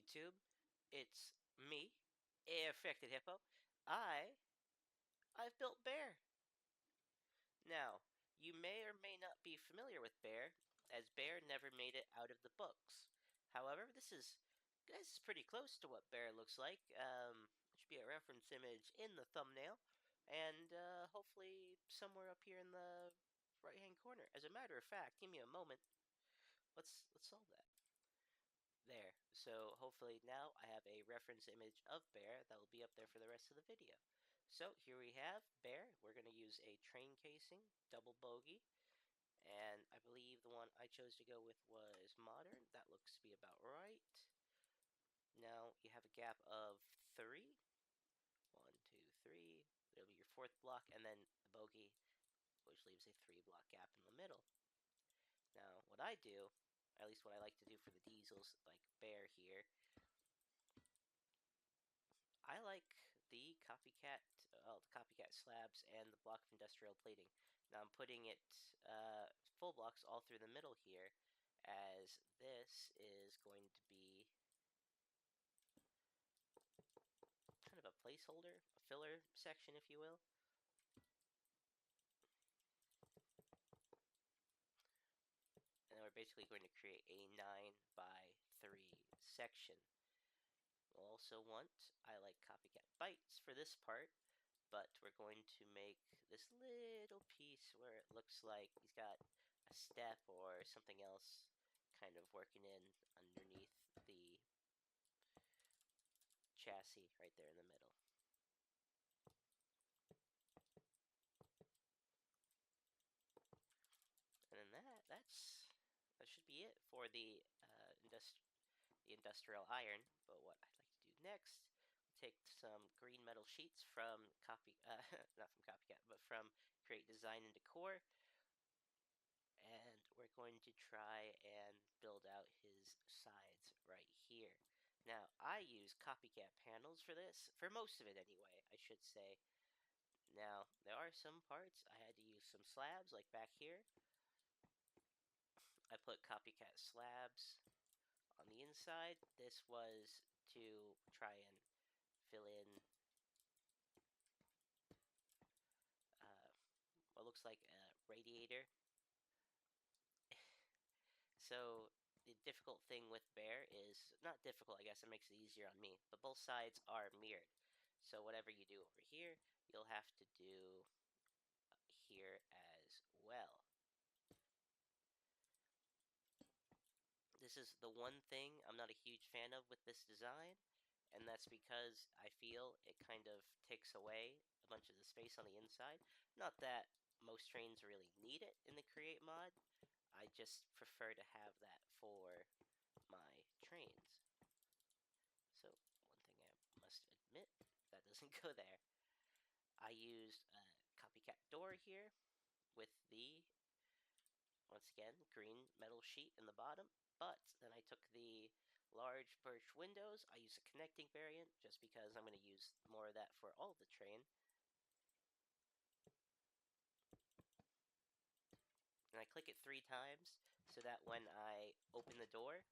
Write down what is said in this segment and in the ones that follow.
YouTube? It's me, Affected Hippo. I've built Bear. Now, you may or may not be familiar with Bear, as Bear never made it out of the books. However, this is pretty close to what Bear looks like. It should be a reference image in the thumbnail, and hopefully somewhere up here in the right-hand corner. As a matter of fact, give me a moment. Let's solve that. There. So hopefully now I have a reference image of Bear that will be up there for the rest of the video. So here we have Bear. We're going to use a train casing, double bogey, and I believe the one I chose to go with was modern. That looks to be about right. Now you have a gap of 3. 1, 2, 3. It'll be your 4th block, and then the bogey, which leaves a 3-block gap in the middle. Now what I do, at least what I like to do for the diesels, like Bear here, I like the copycat slabs and the block of industrial plating. Now I'm putting it full blocks all through the middle here, as this is going to be kind of a placeholder, a filler section, if you will. And then we're basically going to create a 9 by 3 section. We'll also want, I like copycat bites for this part, but we're going to make this little piece where it looks like he's got a step or something else kind of working in underneath the chassis right there in the middle. And then that should be it for the industrial iron. But what I'd like to do next, take some green metal sheets from not from Copycat, but from Create Design and Decor, and we're going to try and build out his sides right here. Now, I use Copycat panels for this, for most of it anyway, I should say. Now, there are some parts I had to use some slabs, like back here. I put Copycat slabs on the inside. This was to try and fill in what looks like a radiator. So the difficult thing with Bear is, not difficult, I guess it makes it easier on me, but both sides are mirrored. So whatever you do over here, you'll have to do here as well. This is the one thing I'm not a huge fan of with this design, and that's because I feel it kind of takes away a bunch of the space on the inside. Not that most trains really need it in the Create mod, I just prefer to have that for my trains. So, one thing I must admit, that doesn't go there. I used a copycat door here with the, once again, green metal sheet in the bottom, but then I took the large birch windows. I used a connecting variant just because I'm going to use more of that for all of the train. And I click it 3 times so that when I open the door,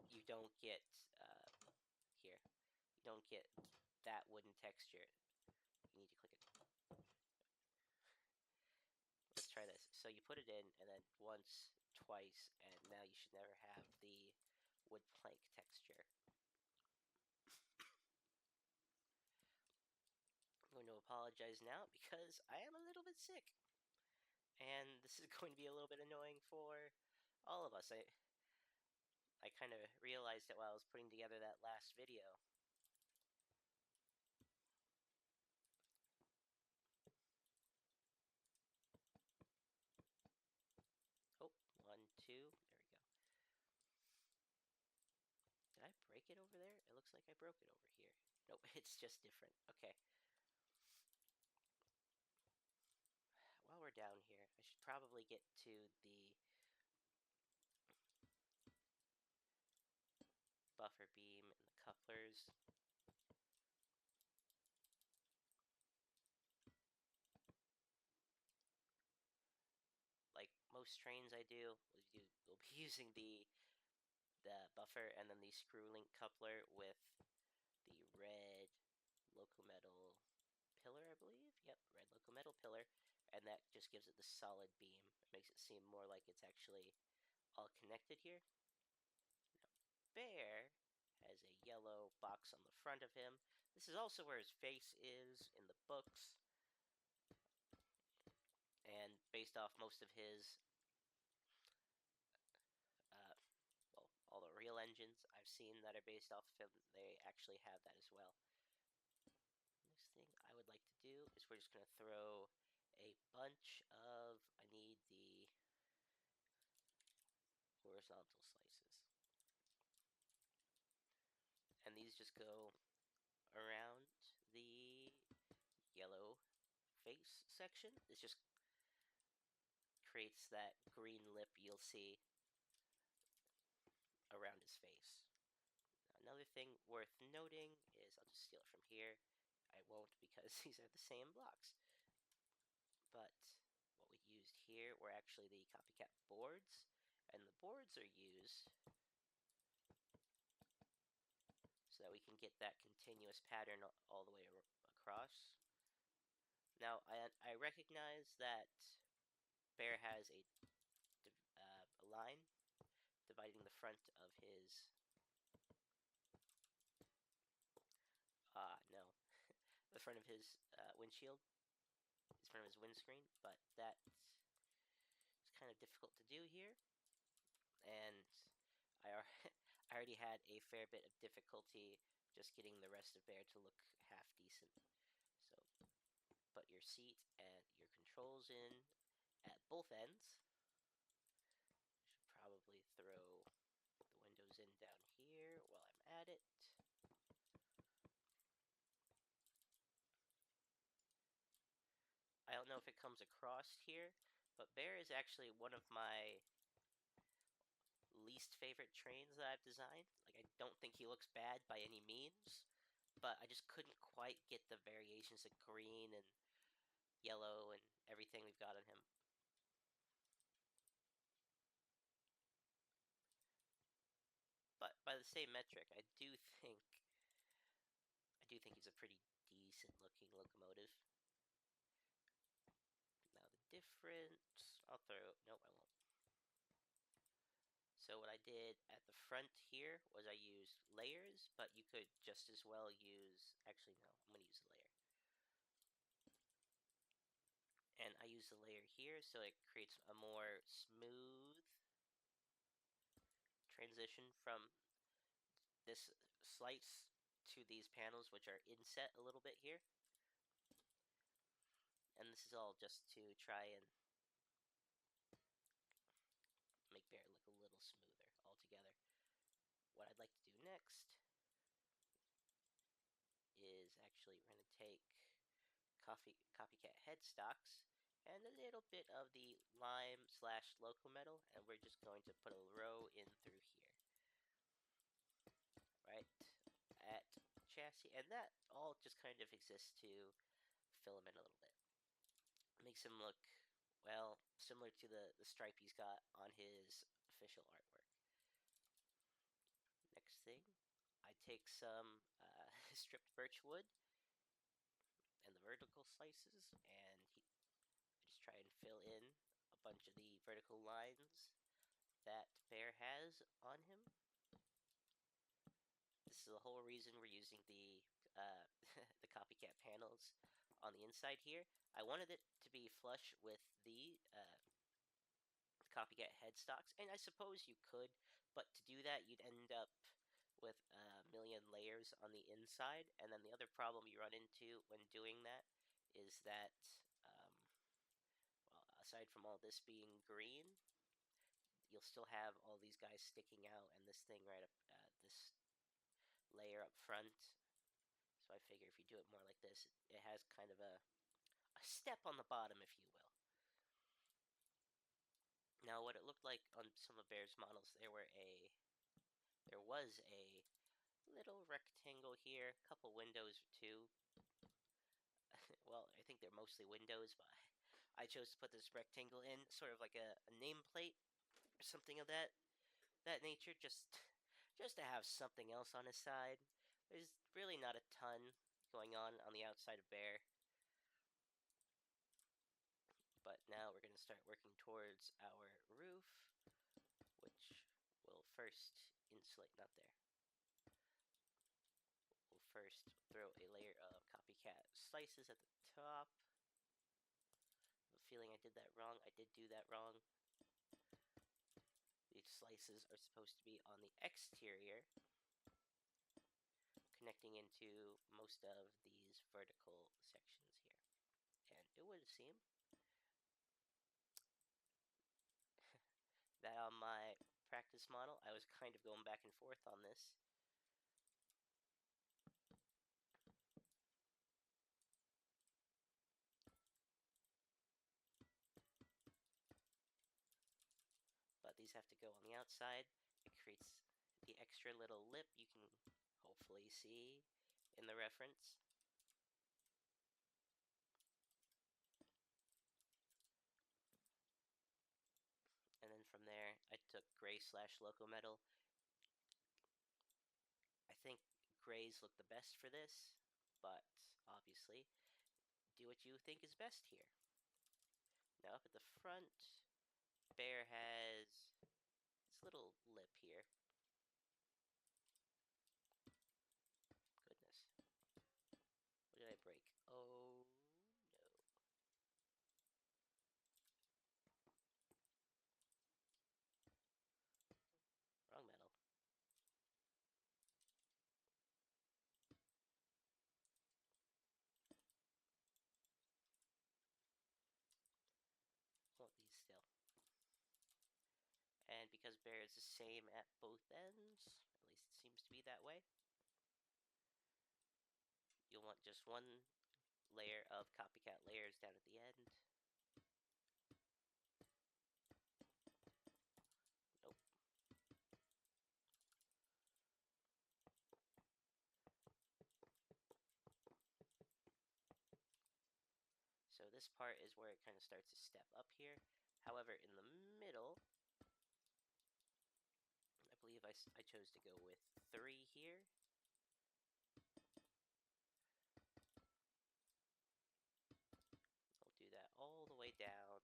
you don't get, here, you don't get that wooden texture. You need to click it. Let's try this. So you put it in, and then once, twice, and now you should never have the wood plank texture. I'm going to apologize now because I am a little bit sick. And this is going to be a little bit annoying for all of us. I kind of realized it while I was putting together that last video. Oh, 1, 2, there we go. Did I break it over there? It looks like I broke it over here. Nope, it's just different. Okay. While we're down here, I should probably get to the buffer beam and the couplers. Like most trains I do, we'll be using the the buffer, and then the screw link coupler with the red local metal pillar, I believe. Yep, red local metal pillar, and that just gives it the solid beam. It makes it seem more like it's actually all connected here. Now, Bear has a yellow box on the front of him. This is also where his face is in the books, and based off most of his well, all the real engines I've seen that are based off of him, they actually have that as well. Next thing I would like to do is we're just going to throw a bunch of, I need the horizontal slices. And these just go around the yellow face section. This just creates that green lip you'll see around his face. Another thing worth noting is, I'll just steal it from here. I won't because these are the same blocks. But what we used here were actually the Copycat boards, and the boards are used so that we can get that continuous pattern all the way across. Now, I recognize that Bear has a line dividing the front of his no, the front of his windshield, in front of his windscreen, but that's kind of difficult to do here, and I already had a fair bit of difficulty just getting the rest of Bear to look half decent. So put your seat and your controls in at both ends. Should probably throw the windows in down here while I'm at it. I don't know if it comes across here, but Bear is actually one of my least favorite trains that I've designed. Like, I don't think he looks bad by any means, but I just couldn't quite get the variations of green and yellow and everything we've got on him. But by the same metric, I do think he's a pretty decent looking locomotive. Now the difference, I'll throw, nope, I won't. So what I did at the front here was I used layers, but you could just as well use, actually no, I'm going to use a layer. And I use the layer here so it creates a more smooth transition from this slice to these panels, which are inset a little bit here. And this is all just to try and make Bear look a little smoother altogether. What I'd like to do next is actually we're going to take Copycat headstocks and a little bit of the lime / local metal, and we're just going to put a row in through here. Right at chassis, and that all just kind of exists to fill him in a little bit. Makes him look, well, similar to the stripe he's got on his official artwork. Next thing, I take some stripped birch wood and the vertical slices, and I just try and fill in a bunch of the vertical lines that Bear has on him. This is the whole reason we're using the the Copycat panels on the inside here. I wanted it to be flush with the Copycat headstocks, and I suppose you could, but to do that, you'd end up with a million layers on the inside, and then the other problem you run into when doing that is that, well, aside from all this being green, you'll still have all these guys sticking out, and this thing right up, this layer up front. So I figure if you do it more like this, it has kind of a step on the bottom, if you will. Now, what it looked like on some of Bear's models, there was a little rectangle here, a couple windows or two. Well, I think they're mostly windows, but I chose to put this rectangle in, sort of like a nameplate or something of that nature, just just to have something else on his side. There's really not a ton going on the outside of Bear. But now we're going to start working towards our roof, which will first insulate, not there. We'll first throw a layer of Copycat slices at the top. I have a feeling I did that wrong. I did do that wrong. These slices are supposed to be on the exterior, connecting into most of these vertical sections here. And it would seem that on my practice model, I was kind of going back and forth on this. But these have to go on the outside. It creates the extra little lip you can hopefully see in the reference. And then from there, I took gray / loco metal. I think grays look the best for this, but obviously, do what you think is best here. Now up at the front, Bear has this little lip here. Goodness. What did I break? Oh no. Wrong metal. I want these still. And because Bear is the same at both ends, at least it seems to be that way, you'll want just one layer of Copycat layers down at the end. Nope. So this part is where it kind of starts to step up here. However, in the middle, I believe I chose to go with 3 here. I'll do that all the way down.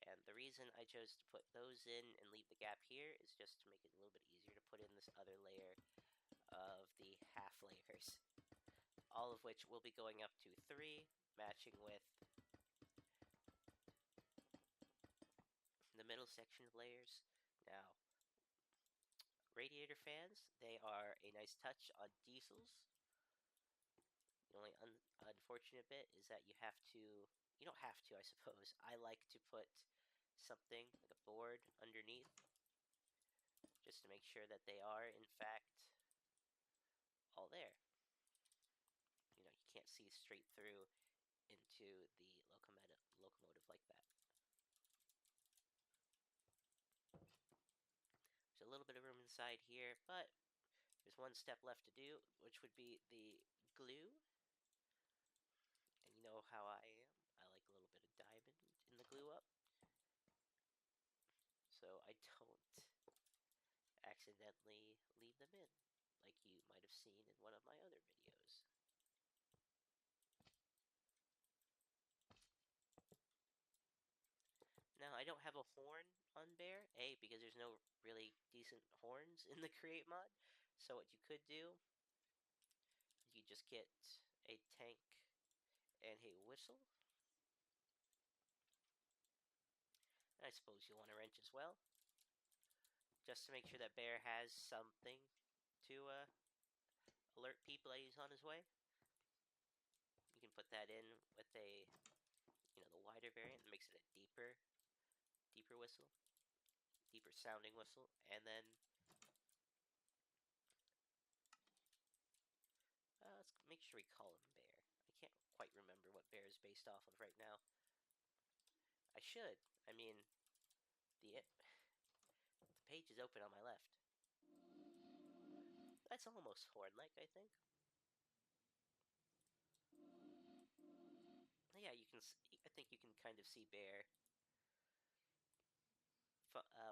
And the reason I chose to put those in and leave the gap here is just to make it a little bit easier to put in this other layer of the half layers. All of which will be going up to 3, matching with the middle section of layers. Now, Radiator fans, they are a nice touch on diesels. The only unfortunate bit is that you don't have to, I suppose. I like to put something like a board underneath just to make sure that they are, in fact, all there. You can't see straight through into the locomotive like that. There's a little bit of room inside here, but there's one step left to do, which would be the glue. And you know how I am. I like a little bit of diamond in the glue up, so I don't accidentally leave them in, like you might have seen in one of my other videos. Now, I don't have a horn on Bear, because there's no really decent horns in the Create mod, so what you could do is you just get a tank and a whistle. And I suppose you'll want a wrench as well, just to make sure that Bear has something to alert people that he's on his way. You can put that in with the wider variant. It makes it a deeper whistle, deeper sounding whistle, and then let's make sure we call him Bear. I can't quite remember what Bear is based off of right now. I should. I mean, the page is open on my left. That's almost horn-like, I think. Yeah, I think you can kind of see Bear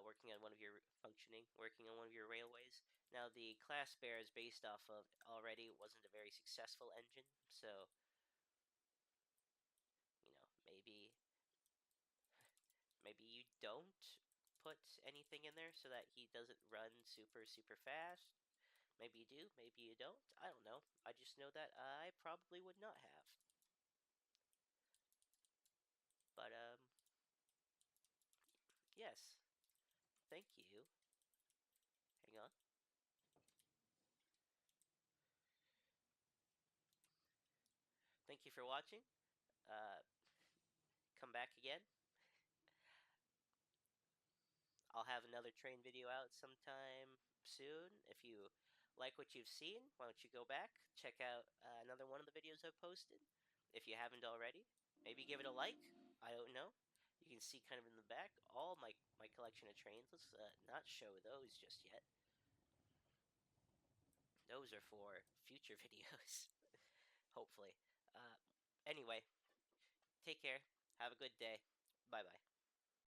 working on one of your functioning, working on one of your railways. Now, the class Bear is based off of already wasn't a very successful engine, so maybe you don't put anything in there so that he doesn't run super fast. Maybe you do, maybe you don't. I don't know. I just know that I probably would not have. But yes. Thank you. Hang on. Thank you for watching. Uh, come back again. I'll have another train video out sometime soon. If you like what you've seen, why don't you go back, check out another one of the videos I've posted. If you haven't already, maybe give it a like. I don't know. You can see kind of in the back all my collection of trains. Let's not show those just yet. Those are for future videos, hopefully. Anyway, take care. Have a good day. Bye bye.